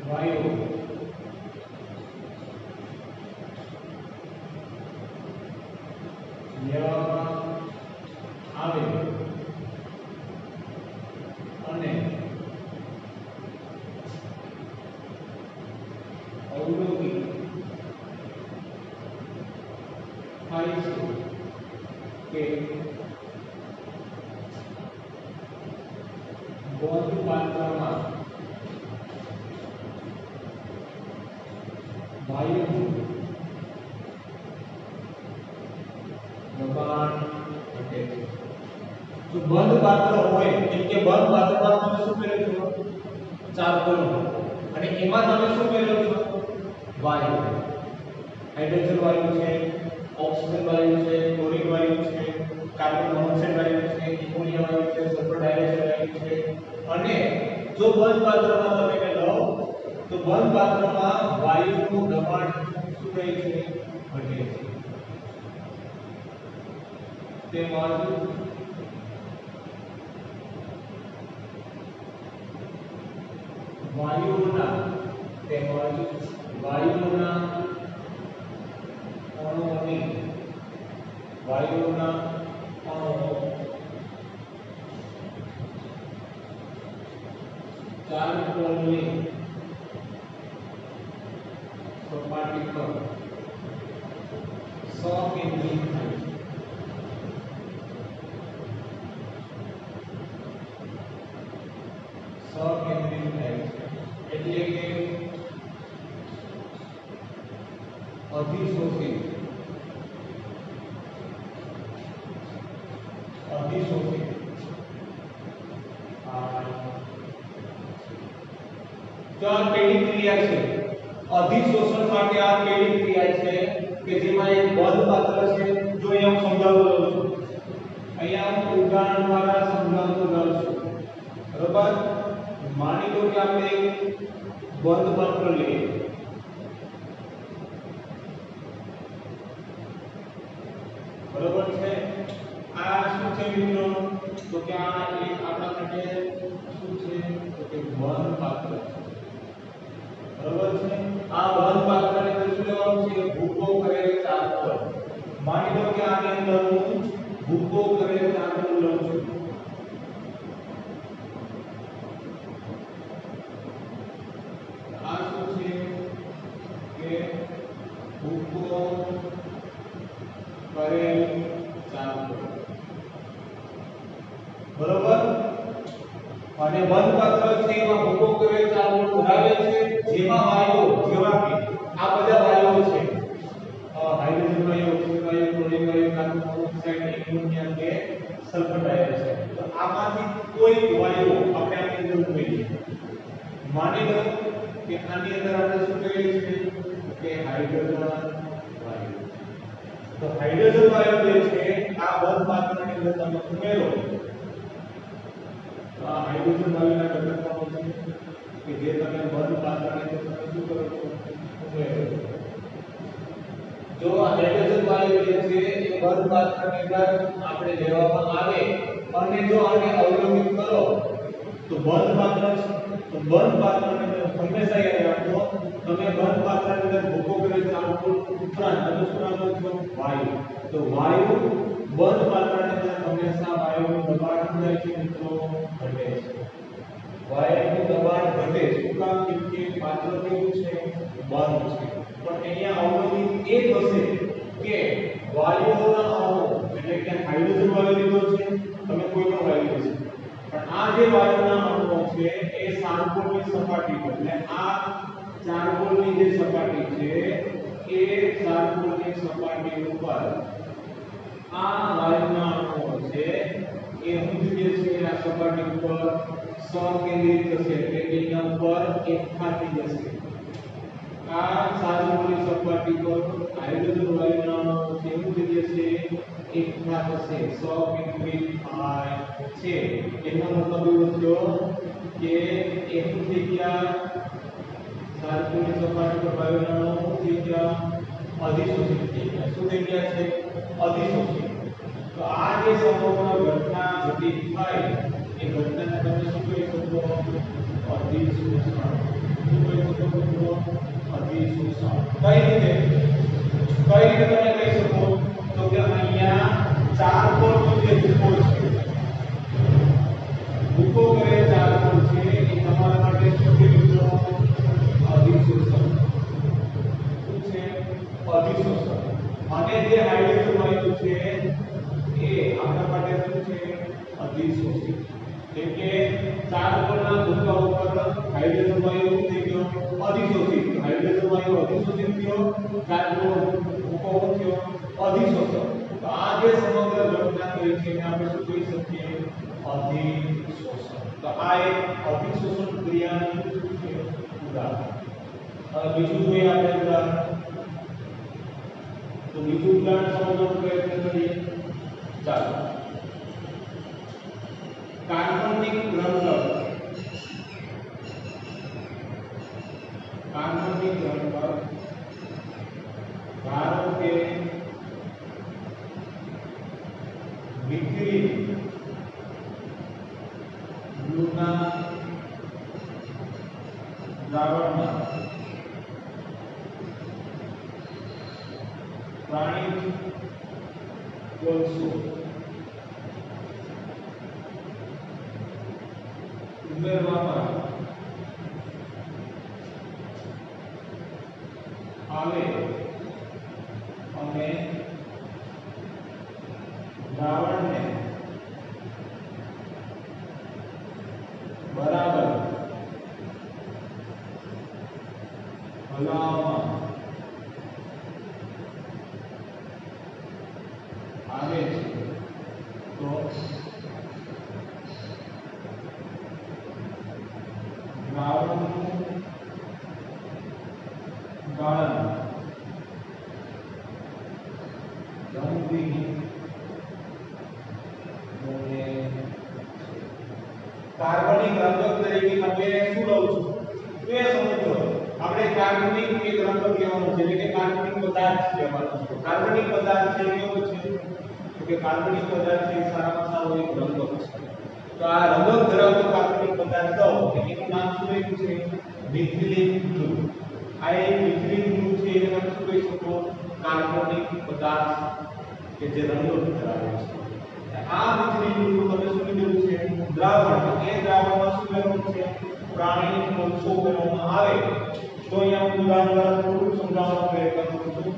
વાયુ લેવામાં આવે અને અવરોધી થાય છે કે બંધ પાત્રમાં વાયુનું દબાણ ઘટે છે. જો બંધ પાત્ર હોય એટલે કે બંધ પાત્રમાં તમે શું મેળવો છો? ચારકોલ અને એમાં તમે શું મેળવો છો? વાયુ. હાઇડ્રોજન વાયુ છે, ઓક્સિજન વાયુ છે, ક્લોરીન વાયુ છે, કાર્બન મોનોક્સાઇડ વાયુ છે, એમોનિયા વાયુ છે, સલ્ફર ડાયોક્સાઇડ વાયુ છે અને જો બંધ પાત્રમાં તમે એને લો તો બંધ પાત્રમાં વાયુનું દબાણ શું થાય છે? ઘટે છે. તેમજ વાયુઓના અણુઓ ચારકોલની સપાટી પર સકેન્દ્રિત થાય છે. સકેન્દ્રિત થાય છે એટલે કે અધિશોષિત તો આ પહેલી ક્રિયા છે. અધિશોષણ માટે આ પહેલી ક્રિયા છે કે જેમાં એક બંધ પાત્ર છે. જો અહીંયા હું સમજાવતો રહું છું, અહીંયા હું ઉદાહરણ દ્વારા સમજાવતો રહું છું. બરોબર? માની લો કે આપણે એક બંધ પાત્ર લઈએ. બરોબર છે? આ શું છે મિત્રો? તો કે આ એક આપણા માટે શું છે? તો કે બંધ પાત્ર છે. બરોબર છે? આ બંધ પાત્રને શું લેવાનું છે? ભૂકો કરેલ ચારકોલ. માની લો કે આની અંદર હું ભૂકો કરેલ ચારકોલ લઉં છું. આ શું છે કે ભૂકો કરેલ ચારકોલ. બરોબર? અને બંધ પાત્ર છે એમાં ભૂકો કરેલ ચારકોલ ધરાવે છે જેમાં વાયુ જેવા કે આ બધા વાયુઓ છે. હાઇડ્રોજન વાયુ, ઓક્સિજન વાયુ, ક્લોરીન વાયુ, કાર્બન મોનોક્સાઇડ, એમોનિયા કે સલ્ફર ડાયોક્સાઇડ. તો આમાંથી કોઈ વાયુ આપણે આની અંદર ઉમેરીએ. માની લો કે આની અંદર આપણે શું કહીએ છીએ કે હાઇડ્રોજન વાયુ. તો હાઇડ્રોજન વાયુ જે છે આ બંધ પાત્રની અંદર તમે ઉમેરો તો આ હાઇડ્રોજન વાયુના ઘટકો છે કે જે તમે બંધ પાત્રની અંદર તમે શું કરો છો ઉમેરો. જો આ હાઇડ્રોજન વાયુ જે છે એ બંધ પાત્રની અંદર આપણે લેવામાં આવે અને જો આને અવલંબિત કરો તો બંધ પાત્ર છે તો બંધ પાત્રની અંદર હંમેશા યાદ રાખો તમે બંધ પાત્રની અંદર ભૂકો કરેલ ચાર્કોલ ઉપરાંત તમે શું રાખો છો વાયુ. તો વાયુ બંધ પાત્રની અંદર હંમેશા વાયુનું દબાણ થાય છે મિત્રો ઘટે છે. વાયુનું દબાણ ઘટે શું કામ કે પાત્ર કેવું છે બંધ છે. પણ અહીંયા અવલંબિત એ થશે કે વાયુઓના અણુ એટલે કે હાઇડ્રોજન વાયુ લીધો છે તમે કોઈ પણ વાયુ લેશો પણ આ જે વાયુના અણુઓ છે એ ચારકોલની સપાટી પર એટલે આ ચારકોલની જે સપાટી છે એ ચારકોલની સપાટી ઉપર આ વાયુના અણુઓ છે એ હું જે છે આ સપાટી ઉપર સકેન્દ્રિત થશે એટલે કે એના ઉપર એકઠા થઈ જશે. આ ચારકોલની સપાટી પર હાઇડ્રોજન વાયુના અણુઓ છે હું જે છે એકઠા થશે સકેન્દ્રિત થાય છે. એનો મતલબ એવો થયો કે એક થઈ ગયા ચારકોલની સપાટી પર વાયુના અણુઓ થઈ ગયા અધિશોષિત થઈ ગયા. શું થઈ ગયા છે અધિશોષિત. તો આ જે સમગ્ર ઘટના ઘટિત થાય એ ઘટનાને તમે શું કહી શકો અધિશોષણ. શું કહી શકો મિત્રો અધિશોષણ. કઈ રીતે તમે કહી શકો તો કે અહીંયા ચારકોલનો જે ભૂકો છે ભૂકો કરે ચારકોલ છે એ તમારા માટે શું છે મિત્રો અધિશોષણ. શું છે અધિશોષણ. અને જે હાઇડ્રોજન વાયુ છે એ આપણા માટે શું છે અધિશોષિત. કેમ કે ચારકોલના ભૂકા ઉપર હાઇડ્રોજન વાયુ થઈ ગયો અધિશોષિત. હાઇડ્રોજન વાયુ અધિશોષિત થયો ચારકોલ ભૂકો થયો અધિશોષણ. તો આ જે સમગ્ર ઘટના થઈ છે એને આપણે શું કહી શકીએ અધિશોષણ. તો આ એક અધિશોષણ ક્રિયાનું શું છે ઉદાહરણ. હવે બીજું જોઈએ આપણે ઉદાહરણ. તો બીજું ઉદાહરણ સમજવાનો પ્રયત્ન કરીએ. ચાલો કાર્બનિક દ્રવ્ય ધારો કે વિક્રિત બ્લુના દ્રાવણમાં પાણી કોલસો ઉમેરવામાં આવે અને દ્રાવણને બરાબર હલાવવામાં આવે છે તો દ્રાવણનું ગાળણ રંગવિહીન બને. કાર્બનિક રંજક તરીકે તમે શું લઉં છો તો એ સમજો. આપણે કાર્બનિક એક રંજક કહેવાનો છે એટલે કે કાર્બનિક પદાર્થ કહેવાનો છે. કાર્બનિક પદાર્થ છે કેવો છે તો કે કાર્બનિક પદાર્થ છે સારામાં સારો એક રંજક છે. તો આ રંજક ધરાવતો કાર્બનિક પદાર્થ લો એનું નામ શું રાખ્યું છે મિથિલિન બ્લુ. આ એક મિથિલિન બ્લુ છે એને તમે શું કહી શકો કાર્બનિક પદાર્થ કે જે રંગો ધરાવે છે. આ મિથિલિન બ્લુ તમે શું લીધું છે દ્રાવણ. એ દ્રાવણમાં શું કરવું છે પ્રાણીનો કોલસો ઉમેરવામાં આવે. તો અહીંયા હું ઉદાહરણ દ્વારા થોડું સમજાવવાનો પ્રયત્ન કરું છું.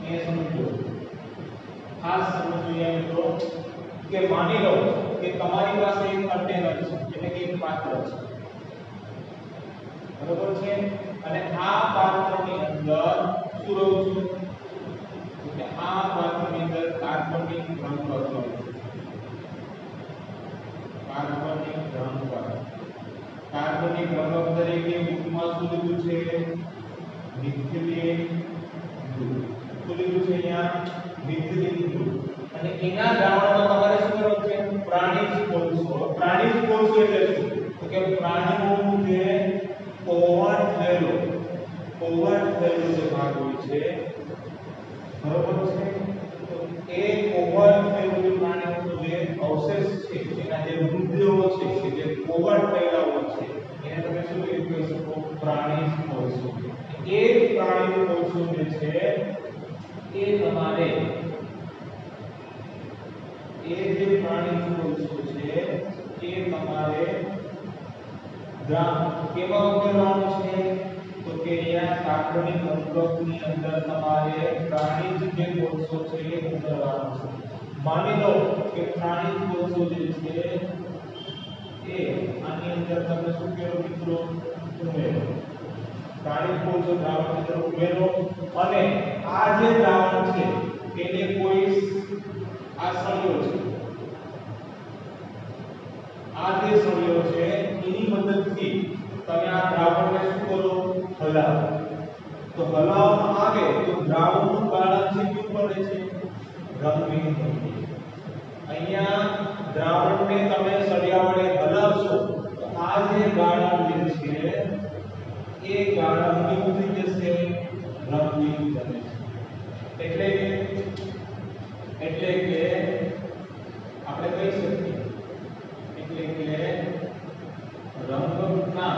એ સમજો ખાસ સમજો અહીંયા મિત્રો કે માની લો કે તમારી પાસે એક કન્ટેનર છે એટલે કે એક પાત્ર છે બરોબર છે અને આ પાત્રની અંદર શું રહું છું કે આ પાત્રની અંદર કાર્બનિક દ્રવ્ય રહું છું. કાર્બનિક દ્રવ્ય તરીકે ટૂંકમાં શું લીધું છે મિથિલિન બ્લુ શું લીધું છે અહીંયા મિથિલિન બ્લુ અને એના દ્રાવણમાં તમારે શું કરવાનું છે પ્રાણીજ કોલસો એટલે શું તો કે પ્રાણીઓનું જે ઓવર થયેલો જે ભાગ હોય છે બરોબર છે તો એ ઓવર થયેલો જે પ્રાણીઓનો જે અવશેષ છે એના જે મૃતદેહો છે કે જે ઓવર થયેલા હોય છે એને તમે શું કહી શકો પ્રાણીજ કોલસો એ પ્રાણીજ કોલસો જે છે એ તમારે એ જે પ્રાણીજ કોલસો છે એ તમારે કેવા ઉમેરવાનું છે તો કે અહીંયા કાર્બનિક અણુની અંદર તમારે પ્રાણીજ જે કોલસો છે એ ઉમેરવાનો છે માની લો કે પ્રાણીજ કોલસો જે છે એ આની અંદર તમે શું કરો મિત્રો ઉમેરો પ્રાણીજ કોલસો દ્રાવણની અંદર ઉમેરો અને આ જે દ્રાવણ છે એને કોઈ આ સળિયો છે આ જે સળિયો છે એની મદદથી તમે આ દ્રાવણને શું કરો હલાવો તો હલાવવામાં આવે તો દ્રાવણનું ગાળણ છે કેવું બને છે રંગહીન બને છે અહીંયા દ્રાવણને તમે સળિયા વડે હલાવશો તો આ જે ગાળણ જે છે એ ગાળણ કેવું થઈ જશે રંગહીન બને છે એટલે કે આપણે કહી શકીએ એટલે કે રંગકના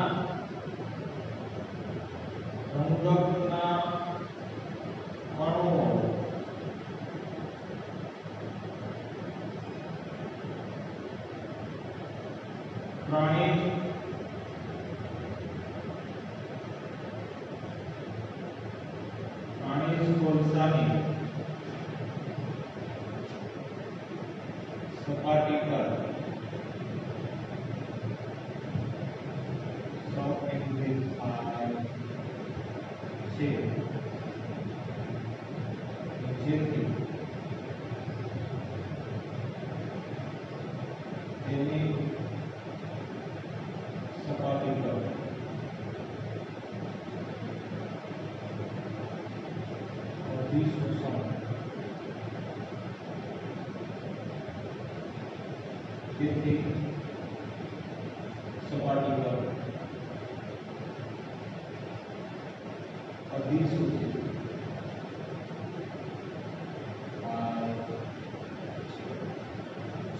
અણુઓ પ્રાણીજ કોલસાની સપાટી પર સંકેન્દ્રિત થાય છે જેથી તેની સપાટી પર અધિશોષણ તેથી સપાટી પર અધિશોષિત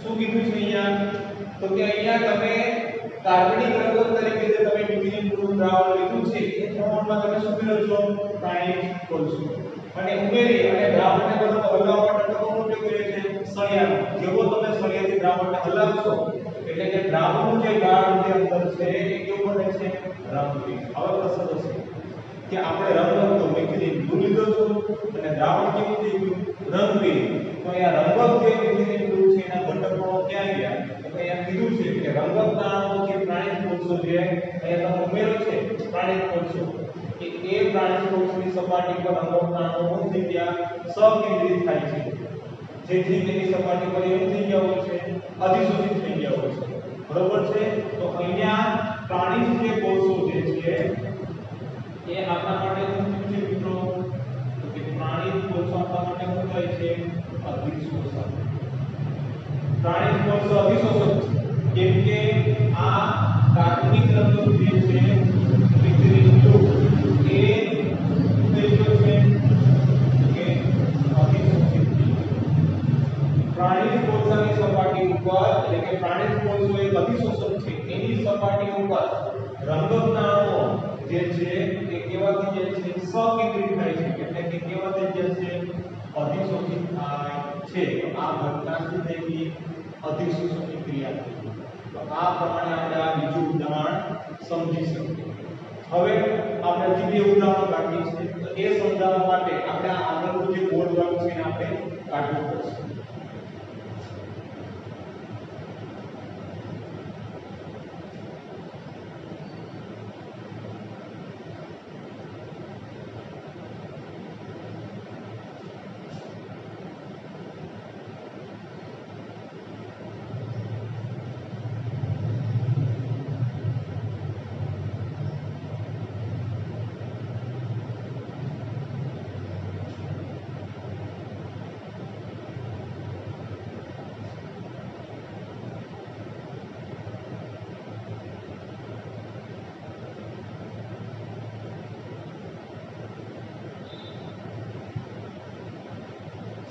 શું કીધું છે અહીંયા તો કે અહીંયા તમે કાર્બનિક રંગક તરીકે જે તમે મિથિલિન બ્લુ દ્રાવણ લીધું છે એ દ્રાવણમાં તમે શું કરો છો પ્રાણીજ કોલસો અને ઉમેરી અને દ્રાવણને બધો હલાવવા માટે તમે ઉપયોગ કર્યો છે સળિયાનો જેવો તમે સળિયાથી દ્રાવણને હલાવશો એટલે કે દ્રાવણનું જે ગાઢ જે અંદર છે એ કેવું બને છે રંગહીન હવે પ્રશ્ન છે કે આપણે રંગ તો મિથિલિન બ્લુ લીધો છો અને દ્રાવણ કેવું થઈ ગયું રંગહીન તો અહીંયા રંગક જે મિથિલિન બ્લુ છે એના ઘટકો ક્યાં ગયા તો અહીંયા કીધું છે કે રંગકના અણુઓ જે પ્રાણીજ કોલસો છે અહીંયા તમે ઉમેરો છે પ્રાણીજ કોલસો કે એ પ્રાણીજ કોલસોની સપાટી પર રંગકના અણુઓ થઈ ગયા સકેન્દ્રિત થાય છે જેથી તેની સપાટી પર એવું થઈ ગયા હોય છે અધિશોષિત થઈ ગયા હોય છે બરોબર છે તો અહીંયા પ્રાણીજ જે કોલસો જે છે એ આપણા માટે શું છે મિત્રો તો કે પ્રાણીજ કોલસો આપણા માટે શું થાય છે અધિશોષક પ્રાણીજ કોલસો અધિશોષક છે કેમ કે આ કાર્બનિક રંગક જે છે મિથિલિન બ્લુ એ થઈ ગયો છે કે અધિશોષિત પ્રાણીજ કોલસાની સપાટી ઉપર એટલે કે પ્રાણીજ કોલસો એક અધિશોષક છે એની સપાટી ઉપર રંગકના અણુઓ જે છે એ કેવા થઈ જાય છે સકેન્દ્રિત થાય છે એટલે કે કેવા થઈ જાય છે અધિશોષિત થાય છે આ ઘટના શું થઈ ગઈ અધિશોષણની ક્રિયા થઈ ગઈ તો આ પ્રમાણે આપણે આ બીજું ઉદાહરણ સમજી શકીએ હવે આપણે હજી બે ઉદાહરણો બાકી છે તો એ સમજાવવા માટે આપણે આ આગળનું જે બોર્ડ વાળું છે એને આપણે કાઢવું પડશે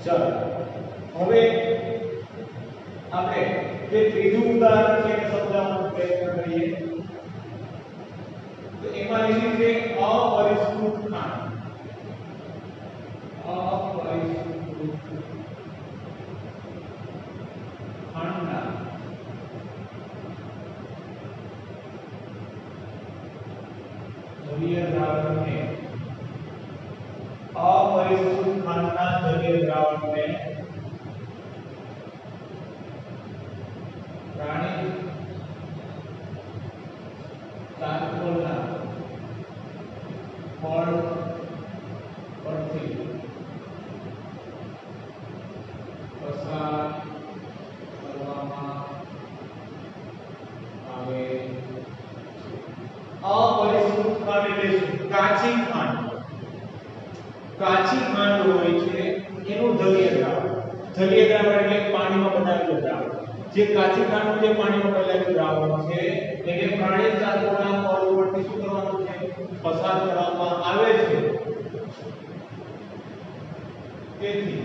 ચાલો હવે આપણે જે ત્રીજું ઉદાહરણ છે એને સમજાવવાનો પ્રયત્ન કરીએ તો એમાં લીધી છે અપરિષ્કૃત ખાંડ ખાંડના જલીય દ્રાવણને અપરિષ્કૃત ખાંડના જલીય દ્રાવણને રાણી ચારકોલના ફળ પરથી પસાર કરવામાં આવે અપરિષ્કૃત ખાંડ એટલે શું? કાચી ખાંડ હોય છે એનું જલીય દ્રાવણ એટલે પાણીમાં બનાવેલું દ્રાવણ જે કાચી ખાંડનું જે પાણીમાં બનાવેલું દ્રાવણ છે એને પ્રાણી ચારકોલના ફળ ઉપરથી શું કરવાનું છે? પસાર કરવામાં આવે છે તેથી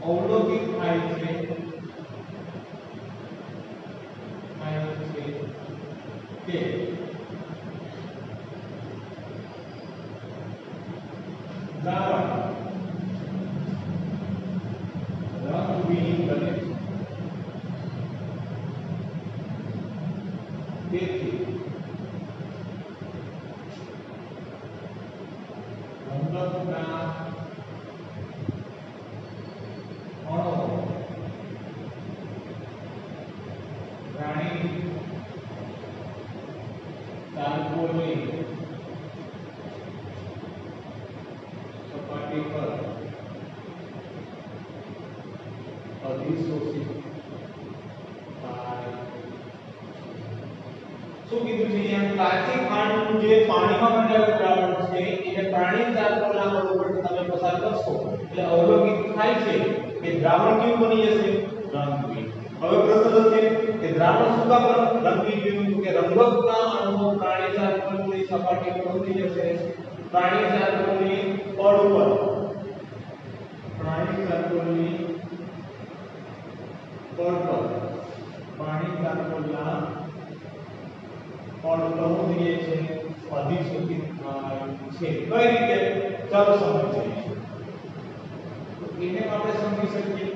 અવલોકિત થાય છે કે દ્રાવણ રંગવિહીન બને છે તેથી રંગકના અણુઓ રાણી ચારકોલની સપાટી પર અધિશોષિત થાય શું કીધું છે અહીંયા? કાચી ખાંડનું જે પાણીમાં બનાવેલું દ્રાવણ છે એને પ્રાણી ચારકોલના ફળ ઉપરથી તમે પસાર કરશો એટલે અવલોકિત થાય છે કે દ્રાવણ કેવું બની જશે? રંગવિહીન. હવે પ્રશ્ન છે કે દ્રાવણ શું કામ રંગવિહીન બન્યું? કે રંગકના અણુઓ પ્રાણી ચારકોલની સપાટી પર ઉતરી જશે પ્રાણી ચારકોલની પડ ઉપર પ્રાણી ચારકોલની પડ પર પ્રાણી ચારકોલના પડ પર ઉતરીએ છે અધિશોષિત થાય છે. કઈ રીતે? ચાલો સમજીએ. તો એને આપણે સમજી શકીએ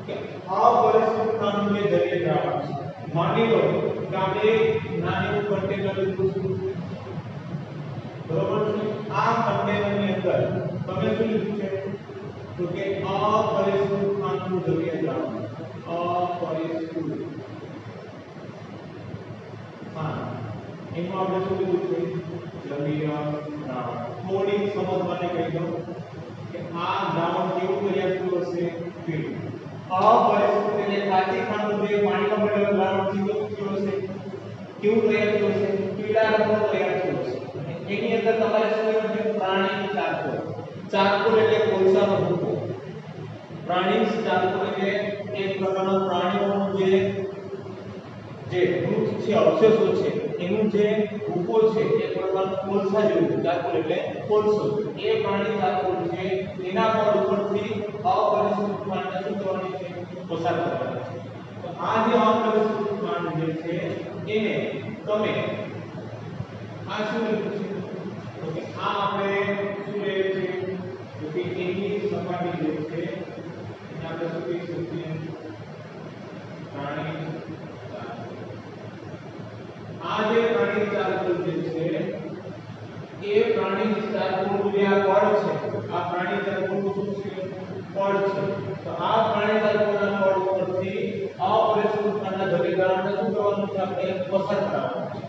કે અપરિષ્કૃત ખાંડનું જે જલીય દ્રાવણ છે માની લો કે આપણે નાનું કન્ટેનર લીધું છે બરોબર છે આ કન્ટેનરની અંદર તમે શું લીધું છે તો કે અપરિષ્કૃત ખાંડનું જલીય દ્રાવણ અપરિષ્કૃત ખાંડ એમાં આપણે શું લીધું છે જલીય દ્રાવણ. થોડી સમજ માટે કહી દઉં કે આ દ્રાવણ કેવું તૈયાર થયું હશે? પીળું. અપરિષ્કૃત એટલે કાચી ખાંડનું જે પાણીમાં બનેલું દ્રાવણ છે કેવું હશે? કેવું તૈયાર થયું હશે? પીળા રંગનું તૈયાર થયું હશે. એની અંદર તમારે શું લેવું છે? પ્રાણી ચારકોલ. ચારકોલ એટલે કોલસાનો ભૂકો. પ્રાણી ચારકોલ એટલે એક પ્રકારનો પ્રાણીઓનું જે મૃત છે અવશેષો છે એનું જે ભૂકો છે એ પ્રકારનો કોલસા જેવું ચારકોલ એટલે કોલસો એ પ્રાણી ચારકોલ છે એના પર ઉપરથી અપરિષ્કૃત ખાંડને શું કરવાની છે? પસાર કરવાની છે. તો આ જે અપરિષ્કૃત ખાંડ જે છે એને તમે આ શું લીધું છે તો કે આ આપણે શું લઈએ છીએ તો કે એની સપાટી જે છે એને આપણે શું કહી શકીએ? પ્રાણી આ જે પ્રાણી ચારકોલ જે છે એ પ્રાણી ચારકોલ જે આ પડ છે આ પ્રાણી ચારકોલનું શું છે? પડ છે. તો આ પ્રાણી ચારકોલના પડ ઉપરથી અપરિષ્કૃત ખાંડના જલીય દ્રાવણને શું કરવાનું છે? આપણે પસાર કરવાનું છે.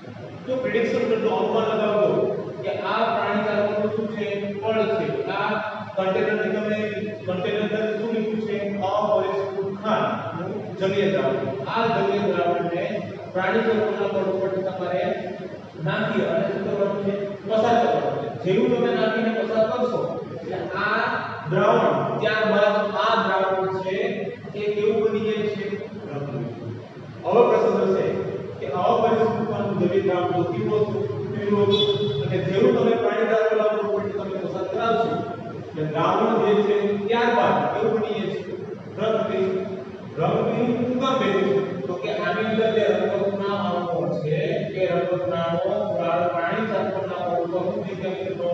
તો પ્રિડિક્શન કરજો, અનુમાન લગાવજો કે આ પ્રાણી ચારકોલનું શું છે? પડ છે. આ કન્ટેનરની તમે કન્ટેનર શું લીધું છે? અપરિષ્કૃત ખાંડનું જલીય દ્રાવણ. આ જલીય દ્રાવણને પ્રાણી ચારકોલના પડ ઉપરથી તમારે નાખી અને શું કરવાનું છે? પસાર કરવાનું છે. જેવું તમે નાખીને પસાર કરશો એટલે આ દ્રાવણ ત્યારબાદ આ દ્રાવણ છે એ કેવું બની જાય છે? રંગવિહીન. હવે પ્રશ્ન થશે કે અપરિષ્કૃત ખાંડનું જલીય દ્રાવણ તો કેવું હતું? પીળું હતું. અને જેવું તમે પ્રાણી ચારકોલના પડ ઉપરથી તમે પસાર કરાવશો એટલે દ્રાવણ જે છે ત્યારબાદ કેવું રંગવિહીન શું કામ બેઠું છે તો કે આની અંદર જે રંગના અણુઓ છે એ રંગના અણુઓ પાણી તત્વના અણુઓ શું થઈ ગયા તો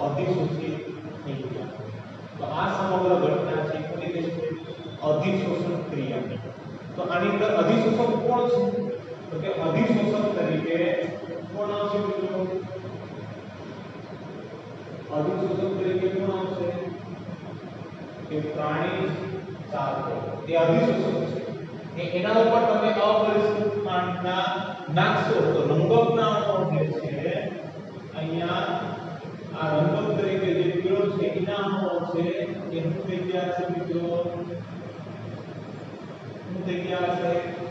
અધિશોષિત થઈ ગયા તો આ સમગ્ર ઘટના છે કોની છે અધિશોષણ ક્રિયા તો આની અંદર અધિશોષક કોણ છે તો કે અધિશોષક તરીકે કોણ આવશે મિત્રો અધિશોષક તરીકે કોણ આવશે કે પ્રાણી ચાલકો એ અધિશોષક છે એના ઉપર તમે અપરિષ્કૃત પાણીના નાખશો તો રંગકના અણુઓ જે છે અહીંયા આ રંગક તરીકે જે પીળો છે એના અણુઓ છે એ શું થઈ ગયા છે મિત્રો શું થઈ ગયા છે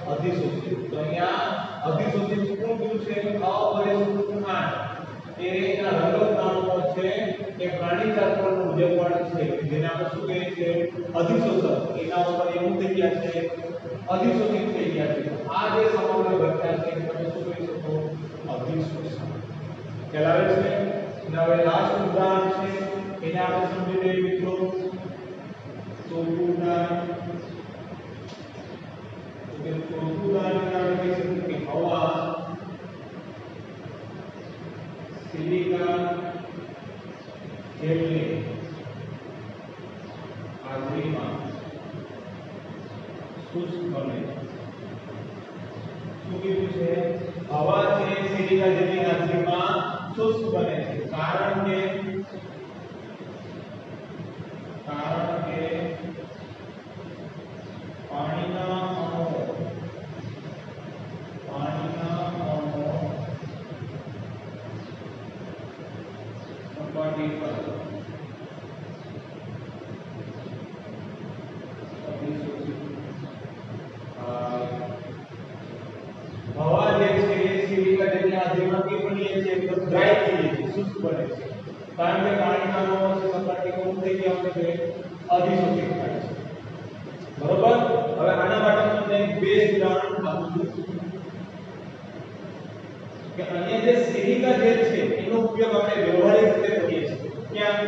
અધિશોષિત તો અહીંયા અધિશોષિત કોણ થયું છે અપરિષ્કૃત પાણી એના રંગકના અણુઓ છે એ પ્રાણી ચાલકોનું જે પણ છે જેને આપણે શું કહીએ છીએ અધિશોષક એના ઉપર એવું થઈ ગયા છે અધિશોષિત થઈ ગયા છે આ જે સમગ્ર ઘટના છે તમે શું કહી શકો અધિશોષણ ખ્યાલ આવે છે હવે લાસ્ટ ઉદાહરણ છે એને આપણે સમજી લઈએ મિત્રો ચોથું ઉદાહરણ આપણે કહી શકીએ કે હવા સિલિકા જેલની હાજરીમાં શુષ્ક બને શું કીધું છે હવા છે સિલિકા જેલની હાજરીમાં શુષ્ક બને છે કારણ કે પાણીના અણુઓ સપાટી પર હવા જે છે એ સિલિકા જેલની હાજરીમાં કે બની છે એકદમ ડ્રાય થઈ જાય છે શુષ્ક બને છે કારણ કે પાણીના અણુઓ સપાટી પર થઈ ગયા છે અધિશોષિત થાય છે બરોબર હવે આના માટે તમને બે ઉદાહરણ આપું છું કે અહીંયા જે સિલિકા જેલ છે એનો ઉપયોગ આપણે વ્યવહારિક રીતે કરીએ છીએ ક્યાં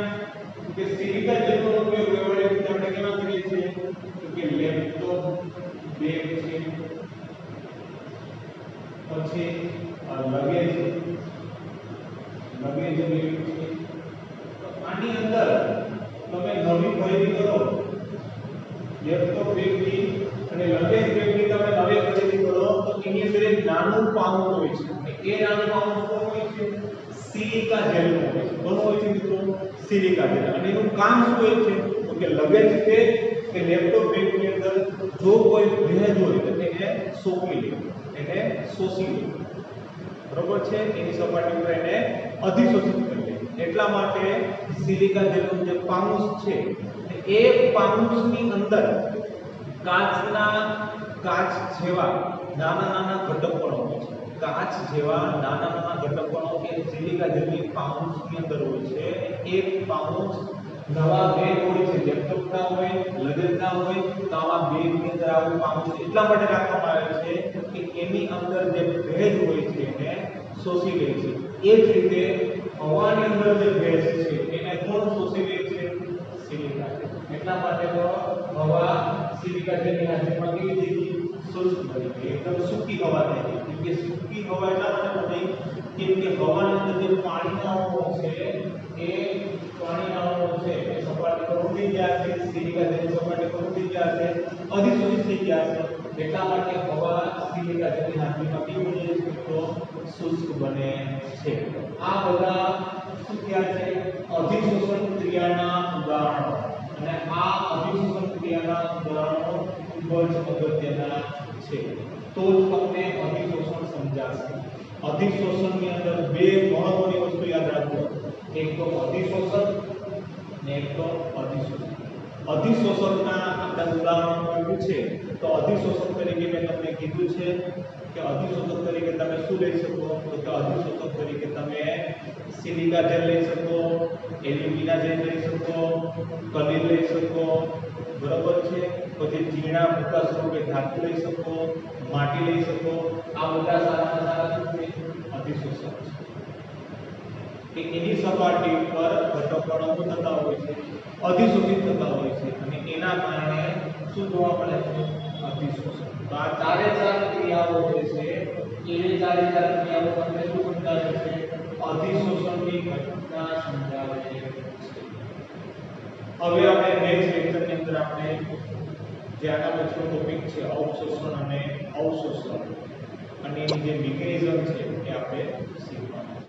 કે સિલિકા જેલનો ઉપયોગ વ્યવહારિક રીતે આપણે કેમાં કરીએ છીએ તો કે લેપટોપ બેગ છે પછી લગેજ બેગ છે તો આની અંદર તમે નવી ખરીદી કરો લેપટોપ બેગની અને લગેજ બેગની તમે નવી ખરીદી કરો તો એની અંદર એક નાનું પાઉચ હોય છે એ નાનું પાઉચ કોણ હોય છે સિલિકા જેલ હોય છે કોણ હોય છે મિત્રો સિલિકા જેલ અને એનું કામ શું હોય છે તો કે લગેજ છે કે લેપટોપ બેગની અંદર જો કોઈ ભેજ હોય તો એને સોકી લે એને શોષી લે બરોબર છે એની સપાટી ઉપર એને અધિશોષિત કરી લે એટલા માટે સિલિકા જેલનું જે પાઉચ છે એ પાઉચની અંદર કાચ જેવા નાના ઘટકો હોય છે કાચ જેવા નાના ઘટકો એ સિલિકા જેલની પાઉચની અંદર હોય છે એક પાઉચ નવા બેગ હોય છે લેપટોપના હોય લગેજના હોય તો આવા બેગની અંદર આવું પાઉચ એટલા માટે રાખવામાં આવે છે કે એની અંદર જે ભેજ હોય છે એને શોષી લે છે એ જ રીતે હવાની અંદર જે ભેજ છે એને કોણ શોષી લે છે સિલિકા એટલા માટે તો હવા સિલિકા જેલની હાજરીમાં કેવી થઈ ગઈ શુષ્ક બની ગઈ એકદમ સૂકી હવા થઈ ગઈ કેમ કે સૂકી હવા એટલા માટે બની કેમ કે હવાની અંદર જે પાણીના અણુઓ છે એ પાણીના અણુઓ છે એ સપાટી પર ઉડી ગયા છે સિલિકા જેલની સપાટી પર ઉડી ગયા છે અધિશોષિત થઈ ગયા છે એટલા માટે હવા સિલિકા જેલની હાજરીમાં કેવી બને છે તો શુષ્ક બને છે આ બધા શું થયા છે અધિશોષણ ક્રિયાના ઉદાહરણો અને આ અધિશોષણ ક્રિયાના ઉદાહરણો ખૂબ જ અગત્યના છે તો જ તમને અધિશોષણ સમજાશે અધિશોષણની અંદર બે મહત્વની વસ્તુ યાદ રાખો એક તો અધિશોષક ને એક તો અધિશોષક અધિશોષકના આપણે ઉદાહરણો આપ્યું છે તો અધિશોષક તરીકે મેં તમને કીધું છે કે અધિશોષક તરીકે તમે શું લઈ શકો તો કે અધિશોષક તરીકે તમે સિલિકા જેલ લઈ શકો એલ્યુમિના જેલ લઈ શકો કલીલ લઈ શકો બરાબર છે પછી ઝીણા ભૂકા સ્વરૂપે ધાતુ લઈ શકો માટી લઈ શકો આ બધા સારા શું છે અધિશોષક છે કે એની સપાટી પર ઘટકો થતા હોય છે અધિશોષિત થતા હોય છે અને એના કારણે શું જોવા મળે છે અધિશોષણ. તો આ ચારે ચાર ક્રિયાઓ જે છે એવી ચારે ચાર ક્રિયાઓ તમને શું સમજાવે છે? અધિશોષણની ઘટના સમજાવે છે. હવે આપણે નેક્સ્ટ લેક્ચરની અંદર આપણે જે આના પછીનો ટોપિક છે અવશોષણ અને અવશોષણ અને એની જે મિકેનિઝમ છે એ આપણે શીખવાનું